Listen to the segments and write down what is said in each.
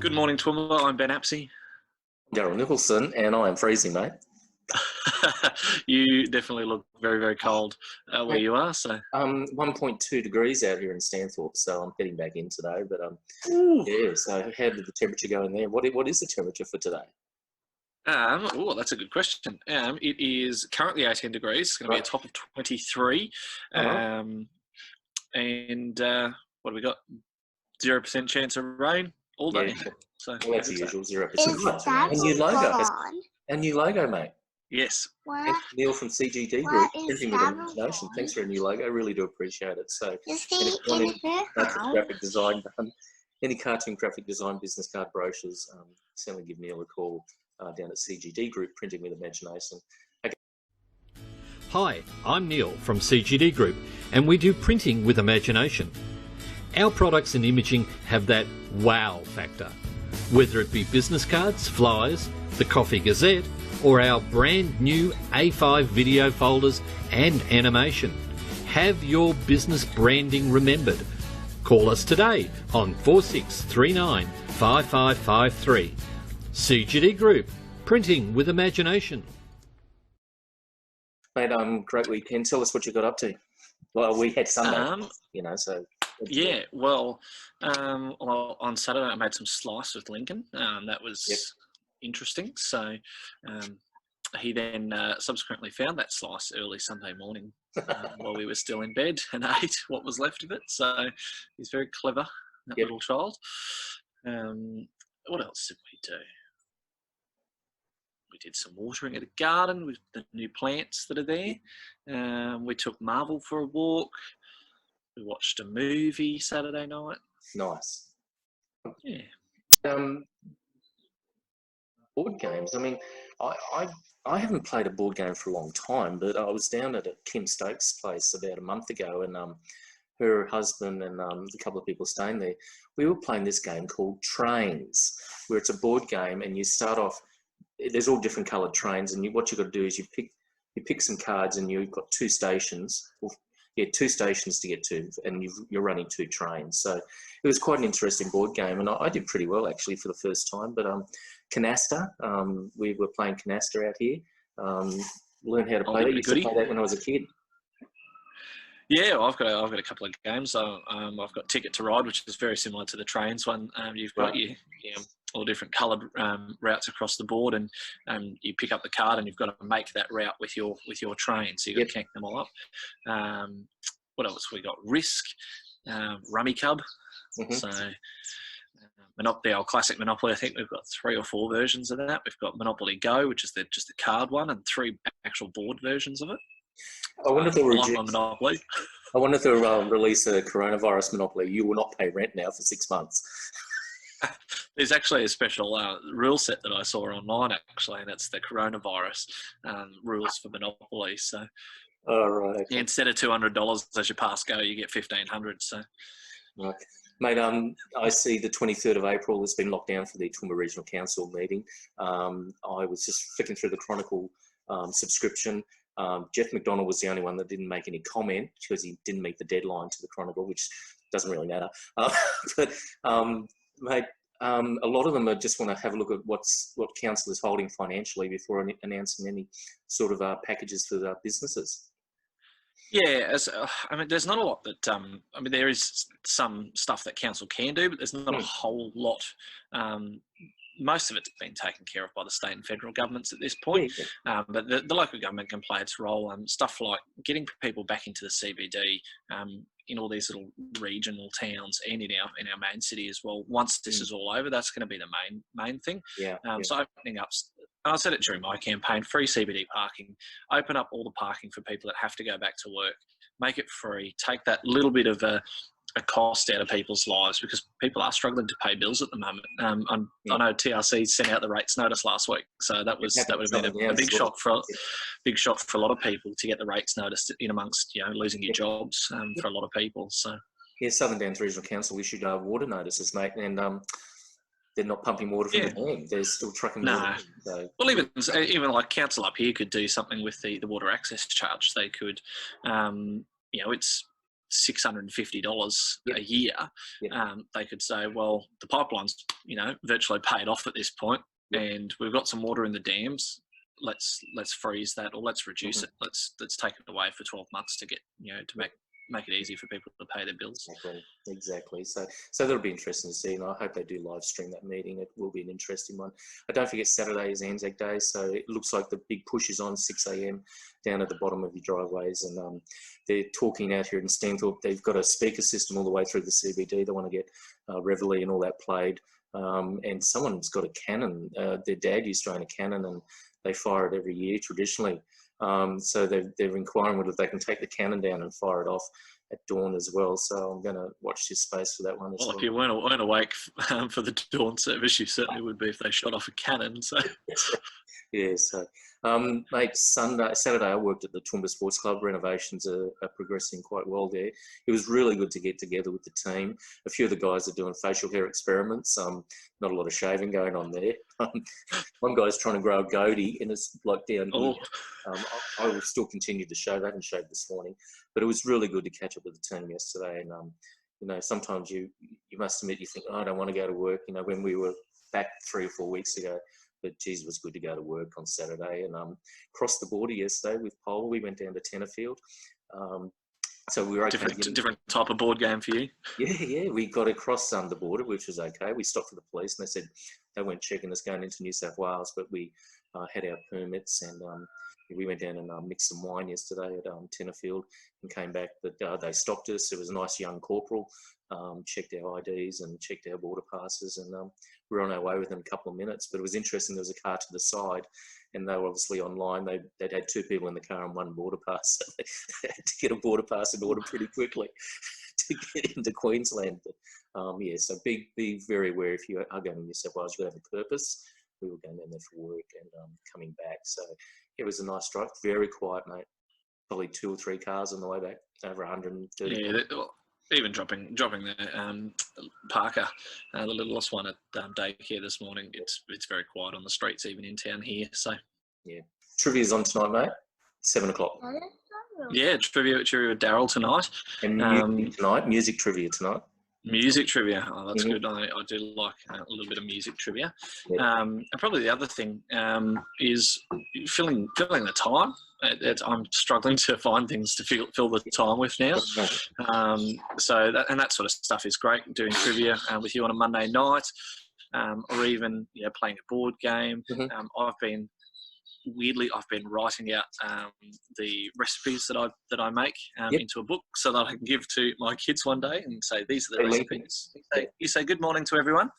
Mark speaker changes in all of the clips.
Speaker 1: Good morning, Toowoomba. I'm Ben Apsey.
Speaker 2: Daryl Nicholson, and I am freezing, mate.
Speaker 1: You definitely look very, very cold where you are. So
Speaker 2: 1.2 degrees out here in Stanthorpe, so I'm heading back in today. But yeah. So how did the temperature go in there? What is the temperature for today?
Speaker 1: that's a good question. It is currently 18 degrees. It's going to be a top of 23. And what do we got? 0% chance of rain all day.
Speaker 2: Yeah.
Speaker 1: So
Speaker 2: well, that's the usual 0%. A new logo, mate.
Speaker 1: Yes.
Speaker 2: Neil from CGD Group, Printing with Imagination. Thanks for a new logo. I really do appreciate it. So, any cartoon graphic design business card brochures, certainly give Neil a call down at CGD Group, Printing with Imagination. Okay.
Speaker 3: Hi, I'm Neil from CGD Group, and we do printing with imagination. Our products and imaging have that wow factor. Whether it be business cards, flyers, the Coffee Gazette, or our brand new A5 video folders and animation. Have your business branding remembered. Call us today on 4639 5553. CGD Group, Printing with Imagination.
Speaker 2: Mate, great weekend. Tell us what you got up to. Well, we had Sunday, so...
Speaker 1: Yeah, well, on Saturday I made some slice with Lincoln. That was interesting. So he then subsequently found that slice early Sunday morning while we were still in bed and ate what was left of it. So he's very clever, that little child. What else did we do? We did some watering of the garden with the new plants that are there. We took Marvel for a walk. We watched a movie Saturday night.
Speaker 2: Nice.
Speaker 1: Yeah.
Speaker 2: Board games. I mean, I haven't played a board game for a long time, but I was down at Kim Stokes' place about a month ago, and her husband and a couple of people staying there, we were playing this game called Trains, where it's a board game, and you start off. There's all different coloured trains, and what you've got to do is you pick some cards, and you've got two stations. Two stations to get to, and you're running two trains. So it was quite an interesting board game, and I did pretty well actually for the first time. But Canasta, we were playing Canasta out here. Learned how to play that. I used to play that when I was a kid.
Speaker 1: Yeah, well, I've got a couple of games. I've got Ticket to Ride, which is very similar to the trains one. You've got all different coloured routes across the board, and you pick up the card and you've got to make that route with your train. So you've got to connect them all up. What else? We got Risk, Rummy Cub. So Monopoly, our classic Monopoly. I think we've got 3 or 4 versions of that. We've got Monopoly Go, which is just the card one, and 3 actual board versions of it.
Speaker 2: I wonder if they'll
Speaker 1: Monopoly.
Speaker 2: I wonder if they'll release a coronavirus Monopoly. You will not pay rent now for 6 months.
Speaker 1: There's actually a special rule set that I saw online, actually, and it's the coronavirus rules for Monopoly. So,
Speaker 2: right. Okay.
Speaker 1: Instead of $200 as your pass go, you get $1,500. So,
Speaker 2: okay. Mate, I see the 23rd of April has been locked down for the Toowoomba Regional Council meeting. I was just flicking through the Chronicle subscription. Jeff McDonald was the only one that didn't make any comment because he didn't meet the deadline to the Chronicle, which doesn't really matter. Mate, a lot of them just want to have a look at what council is holding financially before announcing any sort of packages for the businesses.
Speaker 1: Yeah, there's not a lot that. There is some stuff that council can do, but there's not a whole lot. Most of it's been taken care of by the state and federal governments at this point, but the local government can play its role. Stuff like getting people back into the CBD in all these little regional towns and in our main city as well. Once this is all over, that's going to be the main thing. So opening up. I said it during my campaign, free CBD parking, open up all the parking for people that have to go back to work, make it free, take that little bit of a cost out of people's lives because people are struggling to pay bills at the moment. I know TRC sent out the rates notice last week, so that would have been a big shock for a lot of people to get the rates notice in amongst losing your jobs for a lot of people. So
Speaker 2: Southern Downs Regional Council issued water notices, mate, and they're not pumping water from the dam. They're still trucking water. So.
Speaker 1: Well, even like council up here could do something with the water access charge. They could, it's $650
Speaker 2: Yep.
Speaker 1: a year,
Speaker 2: Yep.
Speaker 1: they could say, well, the pipeline's, virtually paid off at this point,
Speaker 2: Yep.
Speaker 1: and we've got some water in the dams. Let's freeze that, or let's reduce
Speaker 2: Mhm.
Speaker 1: it. Let's take it away for 12 months to get, to make it easy for people to pay their bills.
Speaker 2: Exactly. So that'll be interesting to see, and I hope they do live stream that meeting. It will be an interesting one. I don't forget Saturday is Anzac Day, so it looks like the big push is on 6 a.m. down at the bottom of your driveways, and they're talking out here in Stanthorpe. They've got a speaker system all the way through the CBD. They want to get Reveille and all that played, and someone's got a cannon. Their dad used to own a cannon, and they fire it every year traditionally. So they're inquiring whether they can take the cannon down and fire it off at dawn as well. So I'm going to watch this space for that one as well.
Speaker 1: Well, if you weren't awake for the dawn service, you certainly would be if they shot off a cannon. So.
Speaker 2: Yeah, so mate, Saturday I worked at the Toowoomba Sports Club. Renovations are progressing quite well there. It was really good to get together with the team. A few of the guys are doing facial hair experiments. Not a lot of shaving going on there. One guy's trying to grow a goatee, and it's like down here. I will still continue to shave. I haven't shaved this morning, but it was really good to catch up with the team yesterday. And sometimes you must admit, you think, oh, I don't want to go to work. When we were back 3 or 4 weeks ago. But geez, it was good to go to work on Saturday, and crossed the border yesterday with Pole. We went down to Tenterfield. So we were okay.
Speaker 1: Different type of board game for you.
Speaker 2: Yeah, we got across the border, which was okay. We stopped for the police, and they said they weren't checking us going into New South Wales, but we had our permits, and we went down and mixed some wine yesterday at Tenterfield and came back. But they stopped us. There was a nice young corporal, checked our IDs and checked our border passes, and we were on our way within a couple of minutes. But it was interesting. There was a car to the side, and they were obviously online. They'd had 2 people in the car and 1 border pass, so they had to get a border pass in order pretty quickly to get into Queensland. But so be very aware if you are going to New South Wales. You've got to have a purpose. We were going down there for work and coming back, so it was a nice drive. Very quiet, mate. Probably 2 or 3 cars on the way back. Over 130.
Speaker 1: Yeah. Even dropping the Parker, the littlest one at daycare this morning. It's very quiet on the streets, even in town here. So
Speaker 2: yeah, trivia's on tonight, mate. 7 o'clock.
Speaker 1: Yeah, trivia with Daryl tonight.
Speaker 2: And music tonight. Music trivia tonight.
Speaker 1: Music trivia. Oh, that's good. I do like a little bit of music trivia.
Speaker 2: Yeah.
Speaker 1: And probably the other thing is filling the time. I'm struggling to find things to fill the time with now. So that sort of stuff is great. Doing trivia with you on a Monday night, or even playing a board game. I've been writing out the recipes that I make into a book so that I can give to my kids one day and say, these are the recipes. You say good morning to everyone.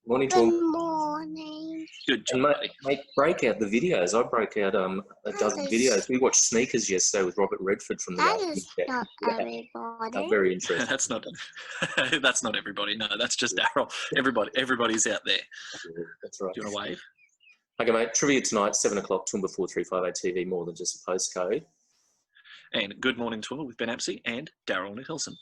Speaker 2: Morning to them.
Speaker 4: Good morning.
Speaker 1: Good job, buddy.
Speaker 2: Mate, break out the videos. I broke out a dozen videos. We watched Sneakers yesterday with Robert Redford from the
Speaker 4: That is not everybody.
Speaker 2: very interesting.
Speaker 1: That's not everybody. No, that's just Daryl. Everybody's out there.
Speaker 2: Yeah, that's right.
Speaker 1: Do you want to wave?
Speaker 2: Okay, mate. Trivia tonight, 7 o'clock. Toowoomba 4358 TV. More than just a postcode.
Speaker 1: And good morning, Toowoomba with Ben Apsey and Daryl Nicholson.